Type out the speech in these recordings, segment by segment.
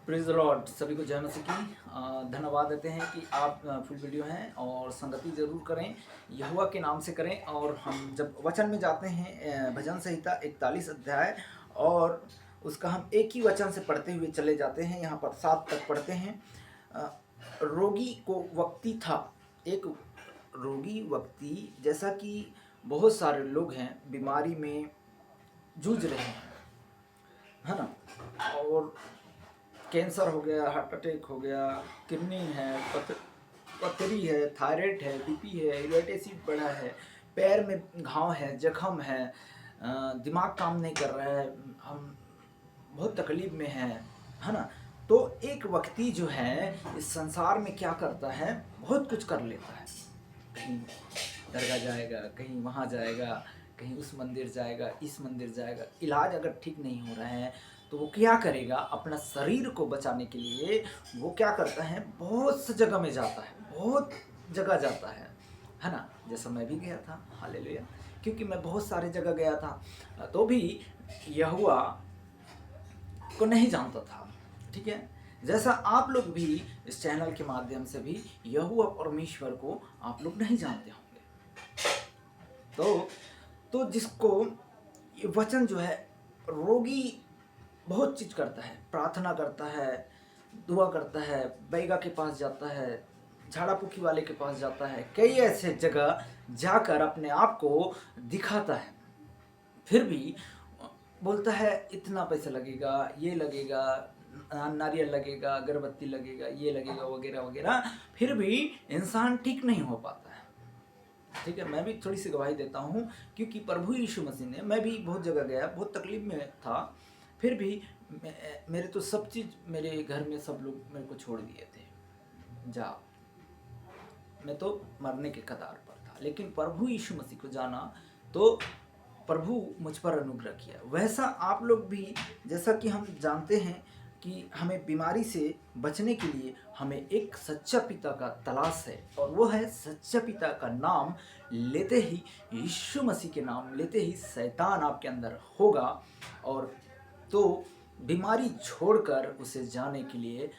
Praise the Lord. सभी को जय मसीह की धन्यवाद देते हैं कि आप फुल वीडियो हैं और संगति जरूर करें, यहोवा के नाम से करें। और हम जब वचन में जाते हैं भजन संहिता 41 अध्याय, और उसका हम एक ही वचन से पढ़ते हुए चले जाते हैं। यहाँ पर 7 तक पढ़ते हैं। रोगी को व्यक्ति था, एक रोगी व्यक्ति, जैसा कि बहुत सारे लोग हैं बीमारी में जूझ रहे हैं, है ना। और कैंसर हो गया, हार्ट अटैक हो गया, किडनी है, पथरी है, थायराइड है, बीपी है, यूरिक एसिड बढ़ा है, पैर में घाव है, जख्म है, दिमाग काम नहीं कर रहा है, हम बहुत तकलीफ में हैं, है ना। तो एक व्यक्ति जो है इस संसार में क्या करता है, बहुत कुछ कर लेता है। कहीं दरगाह जाएगा, कहीं वहाँ जाएगा, कहीं उस मंदिर जाएगा, इस मंदिर जाएगा। इलाज अगर ठीक नहीं हो रहा है तो वो क्या करेगा, अपना शरीर को बचाने के लिए वो क्या करता है, बहुत सी जगह में जाता है, बहुत जगह जाता है ना। जैसा मैं भी गया था, हालेलुया, क्योंकि मैं बहुत सारे जगह गया था तो भी यहोवा को नहीं जानता था, ठीक है। जैसा आप लोग भी इस चैनल के माध्यम से भी यहोवा परमेश्वर को आप लोग नहीं जानते होंगे। तो जिसको ये वचन जो है, रोगी बहुत चीज करता है, प्रार्थना करता है, दुआ करता है, बैगा के पास जाता है, झाड़ा पुखी वाले के पास जाता है, कई ऐसे जगह जाकर अपने आप को दिखाता है। फिर भी बोलता है इतना पैसा लगेगा, ये लगेगा, नारियल लगेगा, अगरबत्ती लगेगा, ये लगेगा, वगैरह वगैरह। फिर भी इंसान ठीक नहीं हो पाता है, ठीक है। मैं भी थोड़ी सी गवाही देता हूँ, क्योंकि प्रभु यीशु मसीह ने, मैं भी बहुत जगह गया, बहुत तकलीफ में था, फिर भी मेरे तो सब चीज़, मेरे घर में सब लोग मेरे को छोड़ दिए थे, जा, मैं तो मरने के कगार पर था। लेकिन प्रभु यीशु मसीह को जाना तो प्रभु मुझ पर अनुग्रह किया। वैसा आप लोग भी, जैसा कि हम जानते हैं कि हमें बीमारी से बचने के लिए हमें एक सच्चा पिता का तलाश है, और वो है सच्चा पिता का नाम लेते ही, यीशु मसीह के नाम लेते ही शैतान आपके अंदर होगा। और तो बीमारी छोड़कर उसे जाने के लिए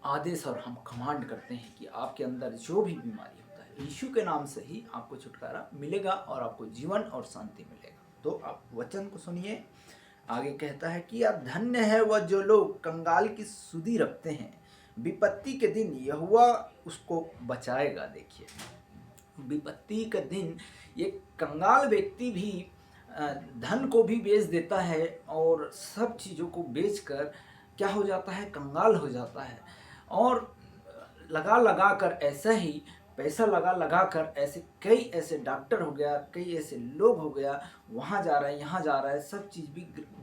आदेश और हम कमांड करते हैं कि आपके अंदर जो भी बीमारी होता है, यीशु के नाम से ही आपको छुटकारा मिलेगा और आपको जीवन और शांति मिलेगा। तो आप वचन को सुनिए। आगे कहता है कि आप धन्य है वह जो लोग कंगाल की सुधि रखते हैं, विपत्ति के दिन यहोवा उसको बचाएगा। देखिए, विपत्ति के दिन ये कंगाल व्यक्ति भी धन को भी बेच देता है, और सब चीज़ों को बेचकर क्या हो जाता है, कंगाल हो जाता है। और लगा लगा कर, ऐसा ही पैसा लगा लगा कर, ऐसे कई ऐसे डॉक्टर हो गया, कई ऐसे लोग हो गया, वहाँ जा रहा है, यहाँ जा रहा है, सब चीज़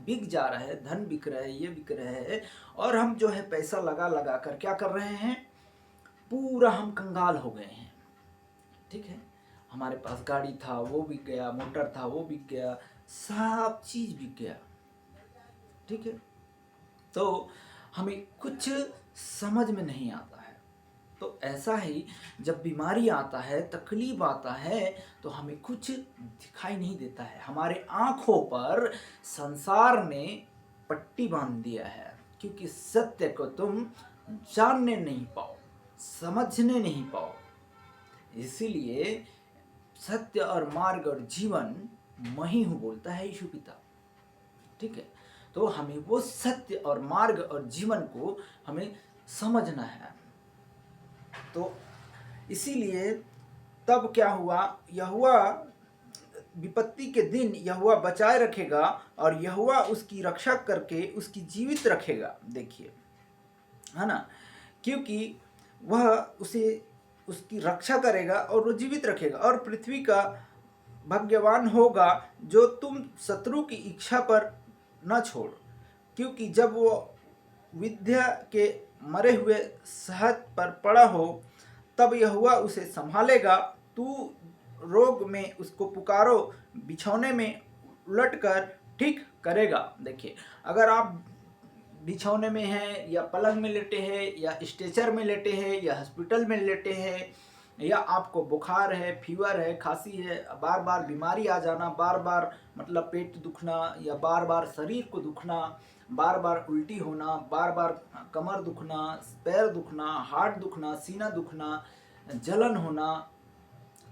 बिक जा रहा है, धन बिक रहा है, ये बिक रहा है। और हम जो है पैसा लगा लगा कर क्या कर रहे हैं, पूरा हम कंगाल हो गए हैं, ठीक है। हमारे पास गाड़ी था, वो बिक गया, मोटर था, वो बिक गया, सब चीज़ बिक गया, ठीक है। तो हमें कुछ समझ में नहीं आता है। तो ऐसा ही जब बीमारी आता है, तकलीफ आता है, तो हमें कुछ दिखाई नहीं देता है। हमारे आंखों पर संसार ने पट्टी बांध दिया है, क्योंकि सत्य को तुम जानने नहीं पाओ, समझने नहीं पाओ। इसीलिए सत्य और मार्ग और जीवन मैं ही हूँ, बोलता है यीशु पिता, ठीक है। तो हमें वो सत्य और मार्ग और जीवन को हमें समझना है। तो इसीलिए तब क्या हुआ, यहोवा विपत्ति के दिन यहोवा बचाए रखेगा, और यहोवा उसकी रक्षा करके उसकी जीवित रखेगा। देखिए, है ना, क्योंकि वह उसे उसकी रक्षा करेगा और वो जीवित रखेगा। और पृथ्वी का भाग्यवान होगा जो तुम शत्रु की इच्छा पर न छोड़, क्योंकि जब वो विद्या के मरे हुए सहज पर पड़ा हो, तब यहोवा उसे संभालेगा। तू रोग में उसको पुकारो, बिछौने में उलटकर ठीक करेगा। देखिए, अगर आप बिछौने में हैं, या पलंग में लेटे हैं, या स्ट्रेचर में लेटे हैं, या हॉस्पिटल में लेटे हैं, या आपको बुखार है, फीवर है, खांसी है, बार बार बीमारी आ जाना, बार बार मतलब पेट दुखना, या बार बार शरीर को दुखना, बार बार उल्टी होना, बार बार कमर दुखना, पैर दुखना, हाथ दुखना, सीना दुखना, जलन होना,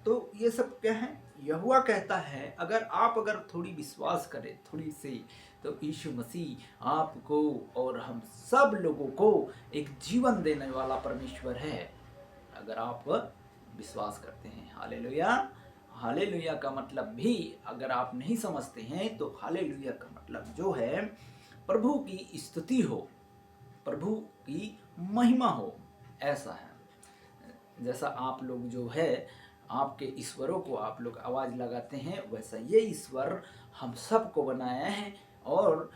तो ये सब क्या है? यहोवा कहता है अगर थोड़ी विश्वास करें, थोड़ी सी, तो यीशु मसीह आपको और हम सब लोगों को एक जीवन देने वाला परमेश्वर है, अगर आप विश्वास करते हैं। हालेलुया। हालेलुया का मतलब भी अगर आप नहीं समझते हैं तो हालेलुया का मतलब जो है प्रभु की स्तुति हो, प्रभु की महिमा हो, ऐसा है। जैसा आप लोग जो है आपके ईश्वरों को आप लोग आवाज़ लगाते हैं, वैसा ये ईश्वर हम सबको बनाया है और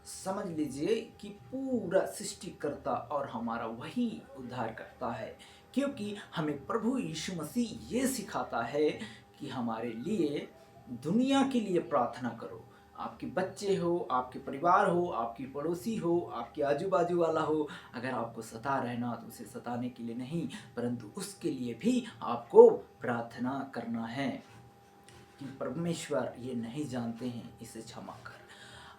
समझ लीजिए कि पूरा सृष्टिकर्ता और हमारा वही उद्धार करता है, क्योंकि हमें प्रभु यीशु मसीह ये सिखाता है कि हमारे लिए दुनिया के लिए प्रार्थना करो। आपके बच्चे हो, आपके परिवार हो, आपकी पड़ोसी हो, आपके आजू बाजू वाला हो, अगर आपको सता रहना तो उसे सताने के लिए नहीं, परंतु उसके लिए भी आपको प्रार्थना करना है कि परमेश्वर ये नहीं जानते हैं, इसे क्षमा कर।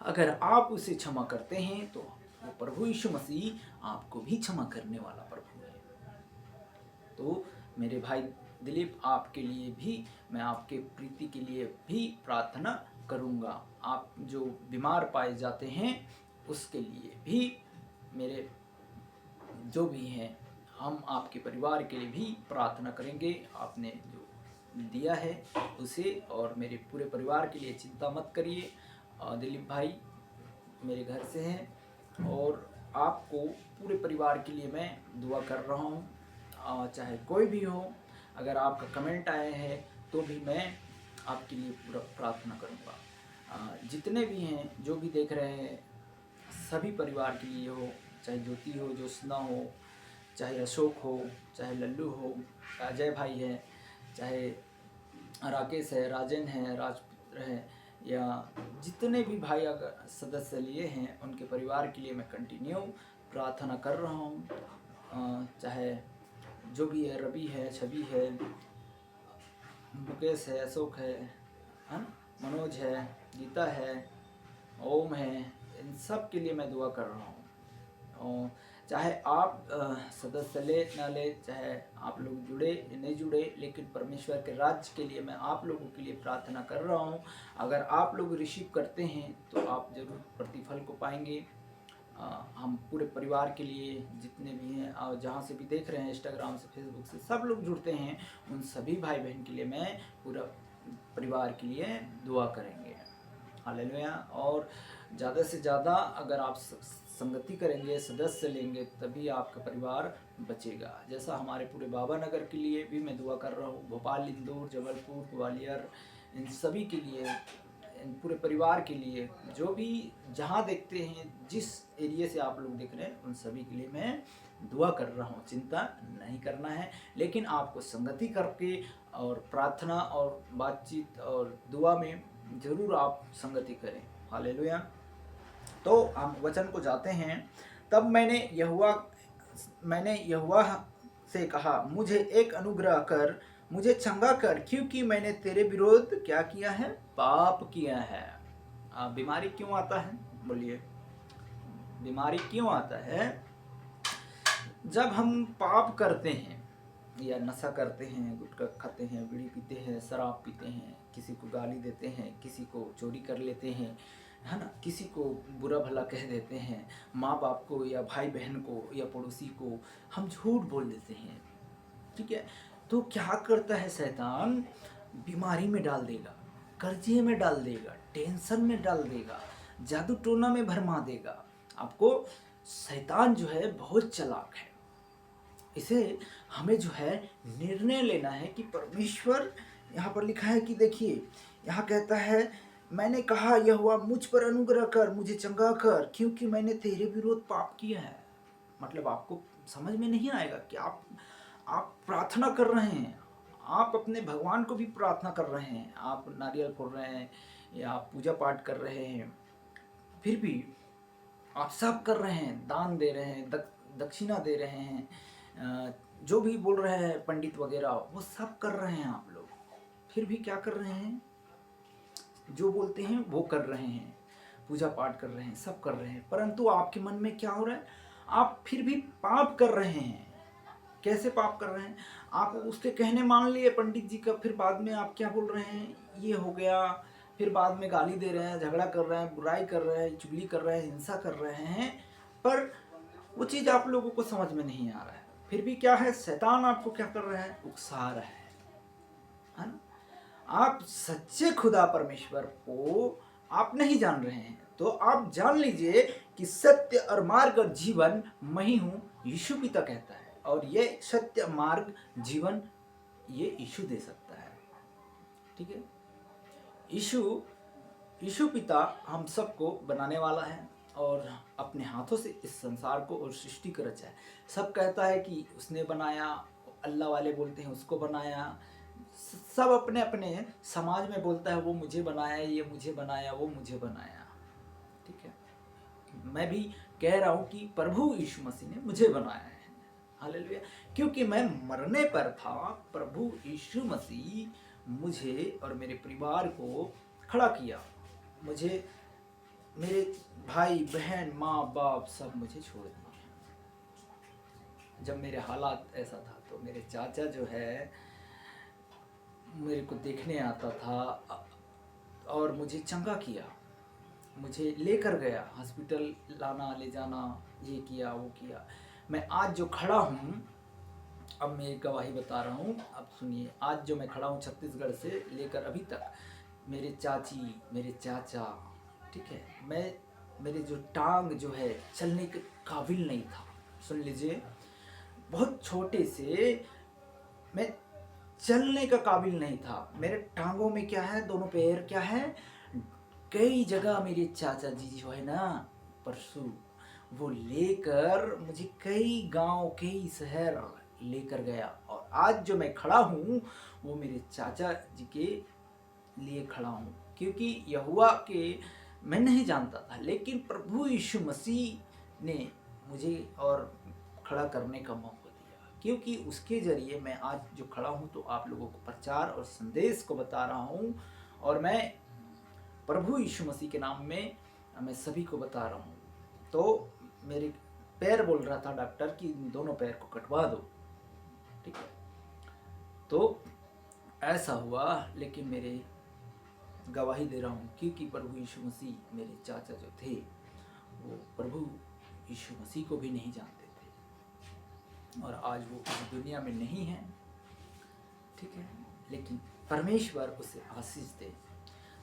अगर आप उसे क्षमा करते हैं तो वो प्रभु यीशु मसीह आपको भी क्षमा करने वाला प्रभु है। तो मेरे भाई दिलीप, आपके लिए भी मैं आपके प्रीति के लिए भी प्रार्थना करूँगा। आप जो बीमार पाए जाते हैं उसके लिए भी मेरे जो भी हैं, हम आपके परिवार के लिए भी प्रार्थना करेंगे। आपने जो दिया है उसे और मेरे पूरे परिवार के लिए चिंता मत करिए। दिलीप भाई मेरे घर से हैं और आपको पूरे परिवार के लिए मैं दुआ कर रहा हूँ। चाहे कोई भी हो, अगर आपका कमेंट आया है तो भी मैं आपके लिए पूरा प्रार्थना करूँगा। जितने भी हैं, जो भी देख रहे हैं, सभी परिवार के लिए हो, चाहे ज्योति हो, ज्योत्सना हो, चाहे अशोक हो, चाहे लल्लू हो, अजय भाई है, चाहे राकेश है, राजन है, राजपुत्र है, या जितने भी भाई अगर सदस्य लिए हैं उनके परिवार के लिए मैं कंटिन्यू प्रार्थना कर रहा हूँ। चाहे जो भी है, रवि है, छवि है, मुकेश है, अशोक है ना, मनोज है, गीता है, ओम है, इन सब के लिए मैं दुआ कर रहा हूँ। और चाहे आप सदस्य ले ना ले, चाहे आप लोग जुड़े नहीं जुड़े, लेकिन परमेश्वर के राज्य के लिए मैं आप लोगों के लिए प्रार्थना कर रहा हूँ। अगर आप लोग रिसीव करते हैं तो आप जरूर प्रतिफल को पाएंगे। हम पूरे परिवार के लिए जितने भी हैं और जहाँ से भी देख रहे हैं, इंस्टाग्राम से, फेसबुक से, सब लोग जुड़ते हैं, उन सभी भाई बहन के लिए मैं पूरा परिवार के लिए दुआ करेंगे। हालेलुया। और ज़्यादा से ज़्यादा अगर आप संगति करेंगे, सदस्य लेंगे, तभी आपका परिवार बचेगा। जैसा हमारे पूरे बाबा नगर के लिए भी मैं दुआ कर रहा हूँ, भोपाल, इंदौर, जबलपुर, ग्वालियर, इन सभी के लिए, इन पूरे परिवार के लिए, जो भी जहाँ देखते हैं, जिस एरिया से आप लोग देख रहे हैं, उन सभी के लिए मैं दुआ कर रहा हूँ। चिंता नहीं करना है, लेकिन आपको संगति करके और प्रार्थना और बातचीत और दुआ में ज़रूर आप संगति करें। हालेलुया। तो हम वचन को जाते हैं। तब मैंने यहोवा से कहा, मुझे एक अनुग्रह कर, मुझे चंगा कर, क्योंकि मैंने तेरे विरोध क्या किया है? पाप किया है। बीमारी क्यों आता है? बोलिए, बीमारी क्यों आता है? जब हम पाप करते हैं या नशा करते हैं, गुटखा खाते हैं, बीड़ी पीते हैं, शराब पीते हैं, किसी को गाली देते हैं, किसी को चोरी कर लेते हैं, है ना, किसी को बुरा भला कह देते हैं, माँ बाप को या भाई बहन को या पड़ोसी को हम झूठ बोल देते हैं, ठीक है, तो क्या करता है शैतान? बीमारी में डाल देगा, कर्जे में डाल देगा, टेंशन में डाल देगा, जादू टोना में भरमा देगा आपको। शैतान जो है बहुत चालाक है। इसे हमें जो है निर्णय लेना है कि परमेश्वर, यहाँ पर लिखा है कि देखिए, यहाँ कहता है, मैंने कहा यहोवा मुझ पर अनुग्रह कर, मुझे चंगा कर, क्योंकि मैंने तेरे विरोध पाप किया है। मतलब आपको समझ में नहीं आएगा कि आप प्रार्थना कर रहे हैं, आप अपने भगवान को भी प्रार्थना कर रहे हैं, आप नारियल फोड़ रहे हैं या आप पूजा पाठ कर रहे हैं, फिर भी आप सब कर रहे हैं, दान दे रहे हैं, दक्षिणा दे रहे हैं, जो भी बोल रहे हैं पंडित वगैरह, वो सब कर रहे हैं आप लोग, फिर भी क्या कर रहे हैं? जो बोलते हैं वो कर रहे हैं। पूजा पाठ कर रहे हैं, सब कर रहे हैं, परंतु आपके मन में क्या हो रहा है, आप फिर भी पाप कर रहे हैं। कैसे पाप कर रहे हैं, आप उसके कहने मान लिए पंडित जी का, फिर बाद में आप क्या बोल रहे हैं, ये हो गया, फिर बाद में गाली दे रहे हैं, झगड़ा कर रहे हैं, बुराई कर रहे हैं, चुगली कर रहे हैं, हिंसा कर रहे हैं, पर वो चीज़ आप लोगों को समझ में नहीं आ रहा है। फिर भी क्या है, शैतान आपको क्या कर रहा है, उकसा रहा है ना। आप सच्चे खुदा परमेश्वर को आप नहीं जान रहे हैं, तो आप जान लीजिए कि सत्य और मार्ग और जीवन मैं ही हूँ, यीशु पिता कहता है, और ये सत्य मार्ग जीवन ये यीशु दे सकता है। ठीक है, यीशु पिता हम सबको बनाने वाला है और अपने हाथों से इस संसार को और सृष्टि को रचा है। सब कहता है कि उसने बनाया, अल्लाह वाले बोलते हैं उसको बनाया, सब अपने अपने समाज में बोलता है वो मुझे बनाया, ये मुझे बनाया, वो मुझे बनाया। ठीक है, मैं भी कह रहा हूँ कि प्रभु यीशु मसीह ने मुझे बनाया है, हालेलुया। क्योंकि मैं मरने पर था, प्रभु यीशु मसीह मुझे और मेरे परिवार को खड़ा किया। मुझे मेरे भाई बहन माँ बाप सब मुझे छोड़ दिए। जब मेरे हालात ऐसा था तो मेरे चाचा जो है मेरे को देखने आता था और मुझे चंगा किया, मुझे लेकर गया हॉस्पिटल, लाना ले जाना, ये किया वो किया। मैं आज जो खड़ा हूँ, अब मैं एक गवाही बता रहा हूँ, अब सुनिए। आज जो मैं खड़ा हूँ छत्तीसगढ़ से लेकर अभी तक, मेरे चाची, मेरे चाचा, ठीक है, मेरे जो टांग जो है चलने के काबिल नहीं था। सुन लीजिए, बहुत छोटे से मैं चलने का काबिल नहीं था। मेरे टांगों में क्या है, दोनों पैर क्या है, कई जगह मेरे चाचा जी जो है ना परसों, वो लेकर मुझे कई गांव कई शहर लेकर गया, और आज जो मैं खड़ा हूँ वो मेरे चाचा जी के लिए खड़ा हूँ। क्योंकि यहोवा के मैं नहीं जानता था, लेकिन प्रभु यीशु मसीह ने मुझे और खड़ा करने का मौका दिया, क्योंकि उसके जरिए मैं आज जो खड़ा हूँ तो आप लोगों को प्रचार और संदेश को बता रहा हूँ, और मैं प्रभु यीशु मसीह के नाम में मैं सभी को बता रहा हूँ। तो मेरे पैर बोल रहा था डॉक्टर कि दोनों पैर को कटवा दो, ठीक है, तो ऐसा हुआ। लेकिन मेरे गवाही दे रहा हूँ, क्योंकि प्रभु यीशु मसीह, मेरे चाचा जो थे वो प्रभु यीशु मसीह को भी नहीं जानते थे, और आज वो इस दुनिया में नहीं है, ठीक है, लेकिन परमेश्वर उसे आशीष दे।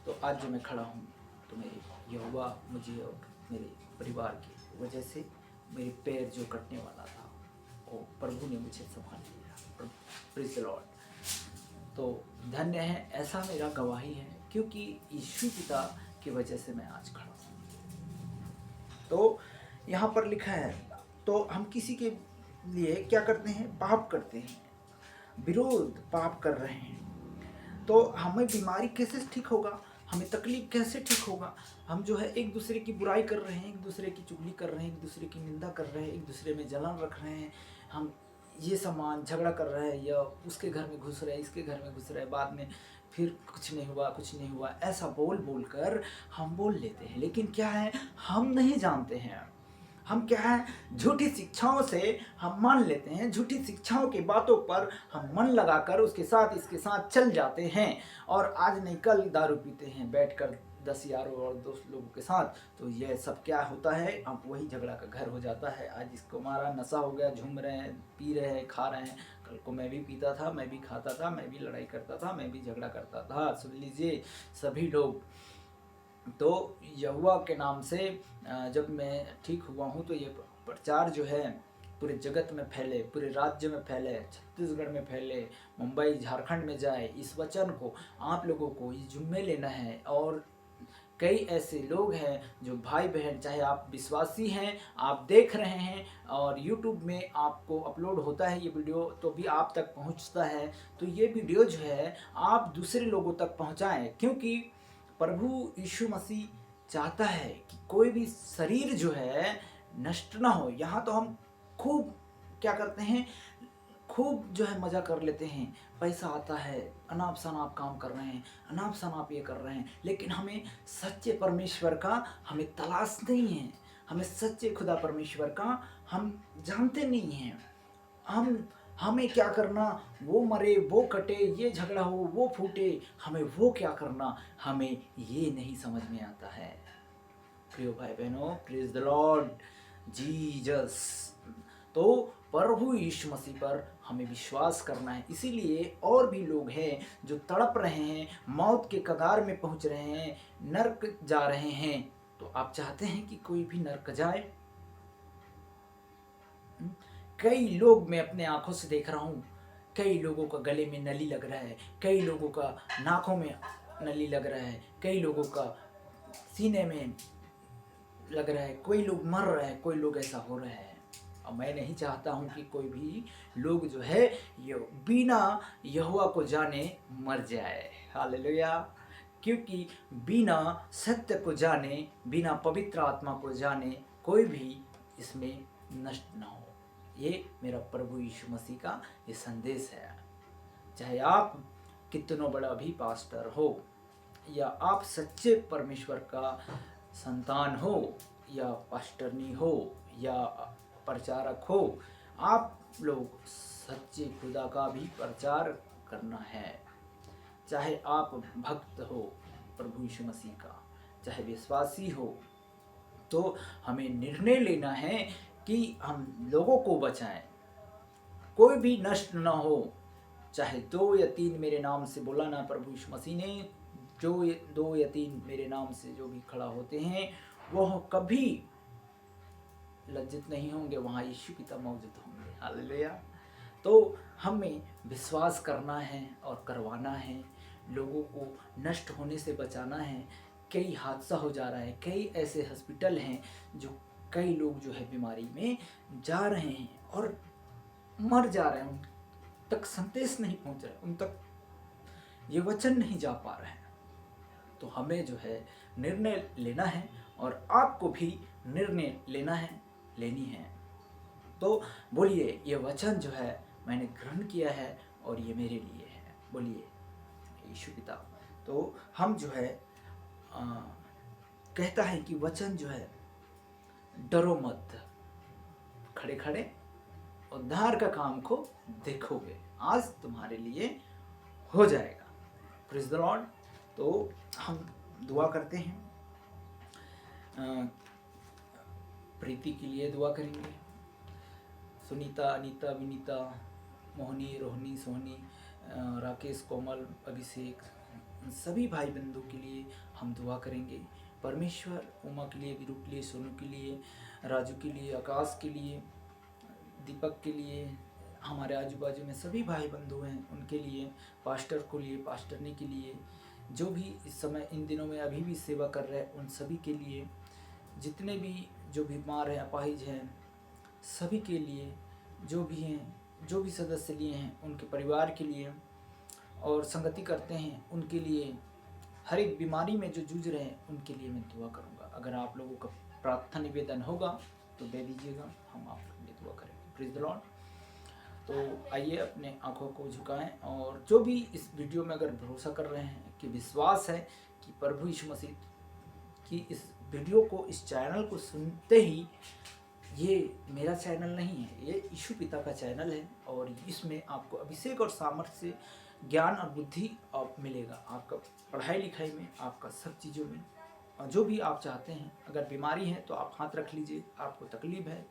तो आज जो मैं खड़ा हूँ तो मेरे यहोवा मुझे और मेरे परिवार की वजह से, मेरे पैर जो कटने वाला था वो प्रभु ने मुझे संभाल लिया। Praise the Lord. तो धन्य है, ऐसा मेरा गवाही है, क्योंकि यीशु पिता की वजह से मैं आज खड़ा हूँ। तो यहाँ पर लिखा है, तो हम किसी के लिए क्या करते हैं, पाप करते हैं, विरोध पाप कर रहे हैं, तो हमें बीमारी कैसे ठीक होगा, हमें तकलीफ कैसे ठीक होगा। हम जो है एक दूसरे की बुराई कर रहे हैं, एक दूसरे की चुगली कर रहे हैं, एक दूसरे की निंदा कर रहे हैं, एक दूसरे में जलन रख रहे हैं, हम ये सामान झगड़ा कर रहे हैं, या उसके घर में घुस रहे हैं, इसके घर में घुस रहे हैं, बाद में फिर कुछ नहीं हुआ, कुछ नहीं हुआ, ऐसा बोल बोल कर हम बोल लेते हैं। लेकिन क्या है, हम नहीं जानते हैं, हम क्या है, झूठी शिक्षाओं से हम मान लेते हैं, झूठी शिक्षाओं की बातों पर हम मन लगाकर उसके साथ इसके साथ चल जाते हैं, और आज नहीं कल दारू पीते हैं बैठकर 10 यारों और दोस्त लोगों के साथ। तो ये सब क्या होता है, अब वही झगड़ा का घर हो जाता है। आज इसको मारा, नशा हो गया, झूम रहे हैं, पी रहे हैं, खा रहे हैं। कल को मैं भी पीता था, मैं भी खाता था, मैं भी लड़ाई करता था, मैं भी झगड़ा करता था। सुन लीजिए सभी लोग। तो यहोवा के नाम से जब मैं ठीक हुआ हूँ तो ये प्रचार जो है पूरे जगत में फैले, पूरे राज्य में फैले, छत्तीसगढ़ में फैले, मुंबई झारखंड में जाए। इस वचन को आप लोगों को ये जिम्मे लेना है। और कई ऐसे लोग हैं जो भाई बहन, चाहे आप विश्वासी हैं, आप देख रहे हैं और YouTube में आपको अपलोड होता है ये वीडियो, तो भी आप तक पहुंचता है। तो ये वीडियो जो है आप दूसरे लोगों तक पहुंचाएं, क्योंकि प्रभु यीशु मसीह चाहता है कि कोई भी शरीर जो है नष्ट ना हो। यहाँ तो हम खूब क्या करते हैं, खूब जो है मज़ा कर लेते हैं, पैसा आता है, अनाप शनाप काम कर रहे हैं, अनाप शनाप ये कर रहे हैं, लेकिन हमें सच्चे परमेश्वर का हमें तलाश नहीं है, हमें सच्चे खुदा परमेश्वर का हम जानते नहीं हैं। हमें क्या करना, वो मरे वो कटे, ये झगड़ा हो वो फूटे, हमें वो क्या करना, हमें ये नहीं समझ में आता है। प्रियो भाई बहनों, प्रेज द लॉर्ड जीसस। तो प्रभु यीशु मसीह पर हमें विश्वास करना है। इसीलिए और भी लोग हैं जो तड़प रहे हैं, मौत के कगार में पहुंच रहे हैं, नरक जा रहे हैं। तो आप चाहते हैं कि कोई भी नरक जाए? कई लोग मैं अपने आंखों से देख रहा हूँ, कई लोगों का गले में नली लग रहा है, कई लोगों का नाकों में नली लग रहा है, कई लोगों का सीने में लग रहा है, कोई लोग मर रहे हैं, कोई लोग ऐसा हो रहा है। और मैं नहीं चाहता हूँ कि कोई भी लोग जो है ये बिना यहोवा को जाने मर जाए। हालेलुया। क्योंकि बिना सत्य को जाने, बिना पवित्र आत्मा को जाने कोई भी इसमें नष्ट ना हो। ये मेरा प्रभु यीशु मसीह का ये संदेश है। चाहे आप कितना बड़ा भी पास्टर हो, या आप सच्चे परमेश्वर का संतान हो, या पास्टरनी हो, या प्रचारक हो, आप लोग सच्चे खुदा का भी प्रचार करना है। चाहे आप भक्त हो प्रभु यीशु मसीह का, चाहे विश्वासी हो, तो हमें निर्णय लेना है कि हम लोगों को बचाएं, कोई भी नष्ट ना हो। चाहे 2 या 3 मेरे नाम से बोला ना प्रभु यीशु मसीह ने, जो 2 या 3 मेरे नाम से जो भी खड़ा होते हैं वह कभी लज्जित नहीं होंगे, वहाँ यीशु पिता मौजूद होंगे। हालेलुया। तो हमें विश्वास करना है और करवाना है, लोगों को नष्ट होने से बचाना है। कई हादसा हो जा रहा है, कई ऐसे हॉस्पिटल हैं जो कई लोग जो है बीमारी में जा रहे हैं और मर जा रहे हैं, उन तक संदेश नहीं पहुंच रहा है, उन तक ये वचन नहीं जा पा रहे हैं। तो हमें जो है निर्णय लेना है, और आपको भी निर्णय लेना है, लेनी है। तो बोलिए, ये वचन जो है मैंने ग्रहण किया है और ये मेरे लिए है। बोलिए यीशु पिता। तो हम जो है कहता है कि वचन जो है, डरो मत, खड़े खड़े उद्धार का काम को देखोगे, आज तुम्हारे लिए हो जाएगा। Praise the Lord. तो हम दुआ करते हैं, प्रीति के लिए दुआ करेंगे, सुनीता, अनीता, विनीता, मोहनी, रोहनी, सोहनी, राकेश, कोमल, अभिषेक, सभी भाई बंधु के लिए हम दुआ करेंगे। परमेश्वर उमा के लिए, वीरू के लिए, सोनू के लिए, राजू के लिए, आकाश के लिए, दीपक के लिए, हमारे आजू बाजू में सभी भाई बंधु हैं उनके लिए, पास्टर को लिए, पास्टरनी के लिए, जो भी इस समय इन दिनों में अभी भी सेवा कर रहे हैं उन सभी के लिए, जितने भी जो बीमार हैं, अपाहिज हैं, सभी के लिए, जो भी हैं, जो भी सदस्य लिए हैं उनके परिवार के लिए, और संगति करते हैं उनके लिए, हर एक बीमारी में जो जूझ रहे हैं उनके लिए मैं दुआ करूँगा। अगर आप लोगों का प्रार्थना निवेदन होगा तो दे दीजिएगा, हम आपके लिए दुआ करेंगे। Praise the Lord. तो आइए अपने आँखों को झुकाएं, और जो भी इस वीडियो में अगर भरोसा कर रहे हैं कि विश्वास है कि प्रभु यीशु मसीह की इस वीडियो को, इस चैनल को सुनते ही, ये मेरा चैनल नहीं है, ये यीशु पिता का चैनल है, और इसमें आपको अभिषेक और सामर्थ्य से ज्ञान और बुद्धि मिलेगा, आपका पढ़ाई लिखाई में, आपका सब चीज़ों में, और जो भी आप चाहते हैं। अगर बीमारी है तो आप हाथ रख लीजिए, आपको तकलीफ है,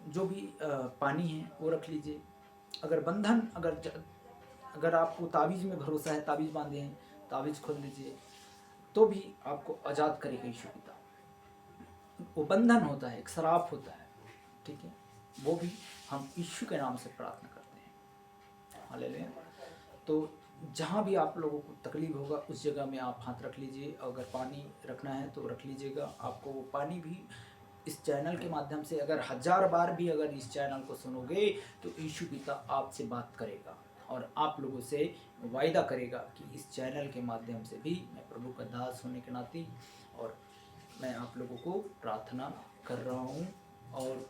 जो भी पानी है वो रख लीजिए। अगर बंधन, अगर आपको तावीज़ में भरोसा है, तावीज़ बांधे हैं, तावीज़ खोल लीजिए, तो भी आपको आज़ाद करेगा यीशु पिता। वो बंधन होता है, एक श्राप होता है, ठीक है, वो भी हम यीशु के नाम से प्रार्थना करते हैं। हालेलुया। तो जहाँ भी आप लोगों को तकलीफ होगा उस जगह में आप हाथ रख लीजिए। अगर पानी रखना है तो रख लीजिएगा। आपको वो पानी भी इस चैनल के माध्यम से, अगर 1000 बार भी अगर इस चैनल को सुनोगे तो यीशु पिता आपसे बात करेगा, और आप लोगों से वायदा करेगा कि इस चैनल के माध्यम से भी मैं प्रभु का दास होने के नाते, और मैं आप लोगों को प्रार्थना कर रहा हूँ, और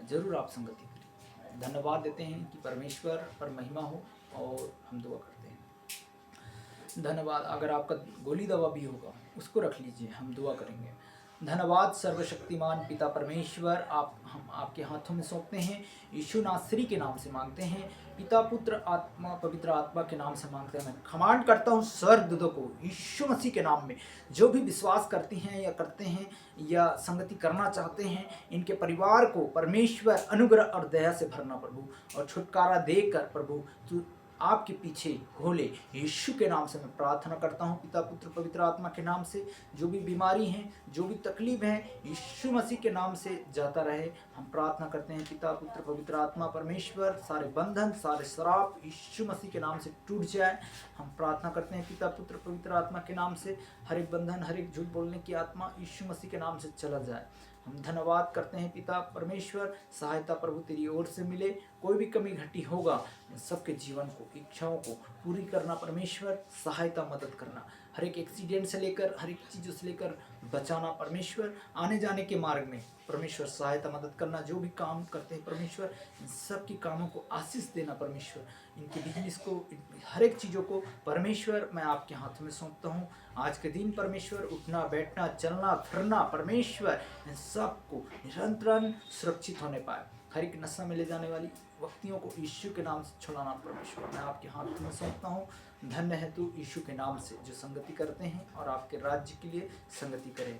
ज़रूर आप संगति करिए। धन्यवाद देते हैं कि परमेश्वर पर महिमा हो और हम दुआ करते हैं। धन्यवाद। अगर आपका गोली दवा भी होगा उसको रख लीजिए, हम दुआ करेंगे। धन्यवाद सर्वशक्तिमान पिता परमेश्वर, हम आपके हाथों में सौंपते हैं। यीशु नासरी के नाम से मांगते हैं, पिता पुत्र आत्मा पवित्र आत्मा के नाम से मांगते हैं। मैं कमांड करता हूँ स्वर्गदूतों को यीशु मसीह के नाम में, जो भी विश्वास करती हैं या करते हैं या संगति करना चाहते हैं, इनके परिवार को परमेश्वर अनुग्रह और दया से भरना प्रभु, और छुटकारा देकर प्रभु तू आपके पीछे हो ले। यीशु के नाम से मैं प्रार्थना करता हूँ, पिता पुत्र पवित्र आत्मा के नाम से। जो भी बीमारी है, जो भी तकलीफ है, यीशु मसीह के नाम से जाता रहे। हम प्रार्थना करते हैं पिता पुत्र पवित्र आत्मा परमेश्वर, सारे बंधन सारे श्राप यीशु मसीह के नाम से टूट जाए। हम प्रार्थना करते हैं पिता पुत्र पवित्र आत्मा के नाम से, हर एक बंधन हर एक झूठ बोलने की आत्मा यीशु मसीह के नाम से चला जाए। हम धन्यवाद करते हैं पिता परमेश्वर, सहायता प्रभु तेरी ओर से मिले। कोई भी कमी घटी होगा, सबके जीवन को इच्छाओं को पूरी करना परमेश्वर, सहायता मदद करना। हर एक एक्सीडेंट से लेकर हर एक चीज़ों से लेकर बचाना परमेश्वर, आने जाने के मार्ग में परमेश्वर सहायता मदद करना। जो भी काम करते हैं परमेश्वर, इन सब की कामों को आशीष देना परमेश्वर, इनके बिजनेस को, हर एक चीज़ों को परमेश्वर मैं आपके हाथों में सौंपता हूँ। आज के दिन परमेश्वर उठना बैठना चलना फिरना परमेश्वर, इन सब को निरंतर सुरक्षित होने पाए। हर एक नशा में ले जाने वाली व्यक्तियों को यीशु के नाम से छुड़ाना परमेश्वर मैं आपके हाथ में सौंपता हूँ। धन्य है तू यीशु के नाम से, जो संगति करते हैं और आपके राज्य के लिए संगति करें।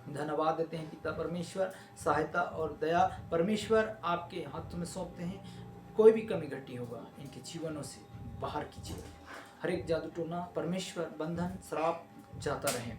धन्यवाद देते हैं पिता परमेश्वर, सहायता और दया परमेश्वर आपके हाथों में सौंपते हैं। कोई भी कमी घटी होगा इनके जीवनों से बाहर कीजिए। हर एक जादू टोना परमेश्वर बंधन श्राप जाता रहे।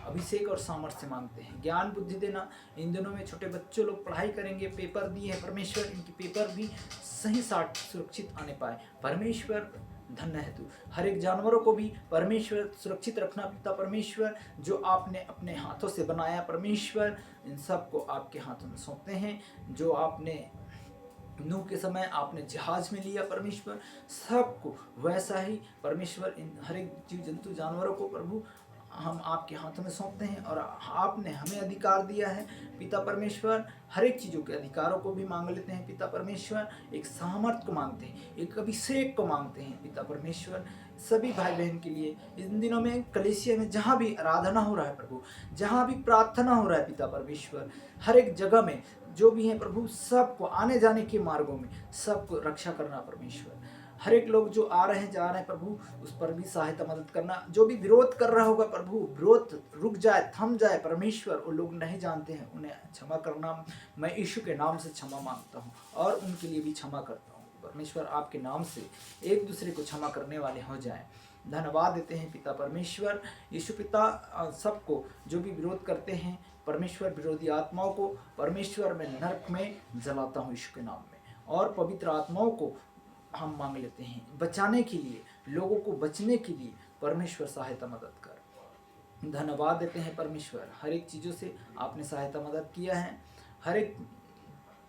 अभिषेक और सामर्थ्य मांगते हैं, ज्ञान बुद्धि देना। इन दिनों में छोटे बच्चों लोग पढ़ाई करेंगे, पेपर दिए हैं परमेश्वर, इनकी पेपर भी सही साठ सुरक्षित आने पाए परमेश्वर। धन्य है तू। हर एक जानवरों को भी परमेश्वर सुरक्षित रखना पिता परमेश्वर, जो आपने अपने हाथों से बनाया परमेश्वर, इन सब को आपके हाथों में सौंपते हैं। जो आपने नूह के समय आपने जहाज में लिया परमेश्वर, सबको वैसा ही परमेश्वर इन हर एक जीव जंतु जानवरों को प्रभु हम आपके हाथों में सौंपते हैं। और आपने हमें अधिकार दिया है पिता परमेश्वर, हर एक चीज़ों के अधिकारों को भी मांग लेते हैं पिता परमेश्वर। एक सामर्थ को मांगते हैं, एक अभिषेक को मांगते हैं पिता परमेश्वर। सभी भाई बहन के लिए इन दिनों में कलीसिया में जहाँ भी आराधना हो रहा है प्रभु, जहाँ भी प्रार्थना हो रहा है पिता परमेश्वर, हर एक जगह में जो भी है प्रभु, सबको आने जाने के मार्गों में सबको रक्षा करना परमेश्वर। हर एक लोग जो आ रहे हैं जा रहे हैं प्रभु, उस पर भी सहायता मदद करना। जो भी विरोध कर रहा होगा प्रभु, विरोध रुक जाए थम जाए परमेश्वर। वो लोग नहीं जानते हैं, उन्हें क्षमा करना। मैं यीशु के नाम से क्षमा मांगता हूँ और उनके लिए भी क्षमा करता हूँ परमेश्वर। आपके नाम से एक दूसरे को क्षमा करने वाले हो जाए। धन्यवाद देते हैं पिता परमेश्वर। यीशु पिता सबको जो भी विरोध करते हैं परमेश्वर, विरोधी आत्माओं को परमेश्वर मैं नरक में जलाता हूँ यीशु के नाम में। और पवित्र आत्माओं को हम मांग लेते हैं बचाने के लिए, लोगों को बचने के लिए परमेश्वर सहायता मदद कर। धन्यवाद देते हैं परमेश्वर, हर एक चीज़ों से आपने सहायता मदद किया है। हर एक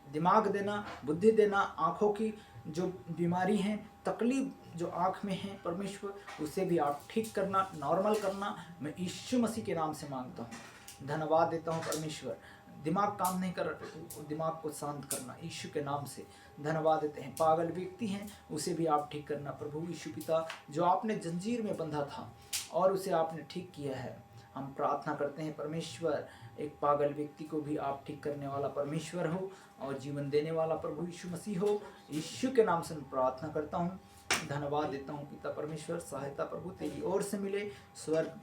दिमाग देना, बुद्धि देना, आँखों की जो बीमारी है, तकलीफ जो आँख में है परमेश्वर, उसे भी आप ठीक करना, नॉर्मल करना मैं यीशु मसीह के नाम से मांगता हूँ। धन्यवाद देता हूँ परमेश्वर। दिमाग काम नहीं कर रहा, दिमाग को शांत करना यीशु के नाम से। धन्यवाद देते हैं। पागल व्यक्ति हैं उसे भी आप ठीक करना प्रभु यीशु पिता, जो आपने जंजीर में बंधा था और उसे आपने ठीक किया है। हम प्रार्थना करते हैं परमेश्वर, एक पागल व्यक्ति को भी आप ठीक करने वाला परमेश्वर हो और जीवन देने वाला प्रभु यीशु मसीह हो। यीशु के नाम से मैं प्रार्थना करता हूँ। धन्यवाद देता हूँ पिता परमेश्वर, सहायता प्रभु तेरी ओर से मिले। स्वर्ग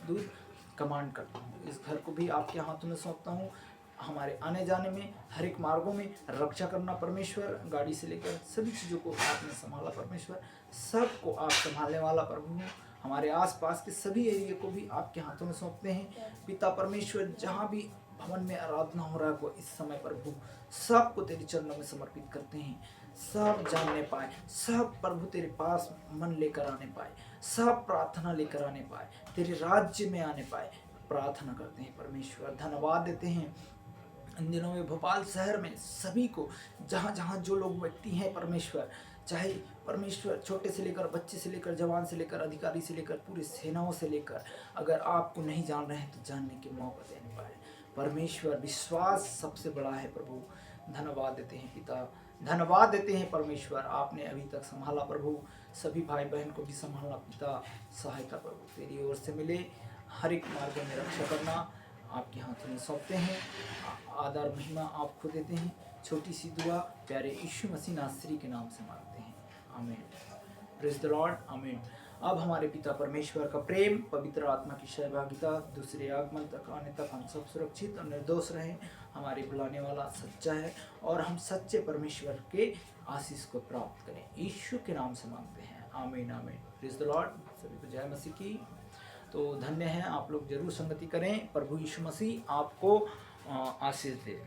दूत कमांड करता हूँ, इस घर को भी आपके हाथों में सौंपता हूँ। हमारे आने जाने में हर एक मार्गों में रक्षा करना परमेश्वर, गाड़ी से लेकर सभी चीज़ों को आपने संभाला परमेश्वर। सबको आप संभालने वाला प्रभु हो। हमारे आसपास के सभी एरिया को भी आपके हाथों में सौंपते हैं पिता परमेश्वर। जहाँ भी भवन में आराधना हो रहा है इस समय प्रभु, सबको तेरे चरणों में समर्पित करते हैं। सब जानने पाए, सब प्रभु तेरे पास मन लेकर आने पाए, सब प्रार्थना लेकर आने पाए, तेरे राज्य में आने पाए, प्रार्थना करते हैं परमेश्वर। धन्यवाद देते हैं इन दिनों में भोपाल शहर में सभी को, जहाँ जहाँ जो लोग व्यक्ति हैं परमेश्वर, चाहे परमेश्वर छोटे से लेकर बच्चे से लेकर जवान से लेकर अधिकारी से लेकर पूरी सेनाओं से लेकर, अगर आपको नहीं जान रहे हैं तो जानने के मौका देने पाए परमेश्वर। विश्वास सबसे बड़ा है प्रभु। धन्यवाद देते हैं पिता, धन्यवाद देते हैं परमेश्वर, आपने अभी तक संभाला प्रभु, सभी भाई बहन को भी संभालना पिता, सहायता प्रभु तेरी ओर से मिले, हर एक मार्ग में रक्षा करना आपके हाथों में सौंपते हैं। आदर महिमा आपको देते हैं। छोटी सी दुआ प्यारे यीशु मसीह नासरी के नाम से मांगते हैं, आमीन। प्रेज द लॉर्ड, आमीन। अब हमारे पिता परमेश्वर का प्रेम, पवित्र आत्मा की सहभागिता, दूसरे आगमन तक आने तक हम सब सुरक्षित और निर्दोष रहें। हमारे बुलाने वाला सच्चा है और हम सच्चे परमेश्वर के आशीष को प्राप्त करें, यीशु के नाम से मांगते हैं, आमीन आमीन। प्रेज द लॉर्ड, सभी को जय मसीह की। तो धन्य है, आप लोग जरूर संगति करें। प्रभु यीशु मसीह आपको आशीष दे।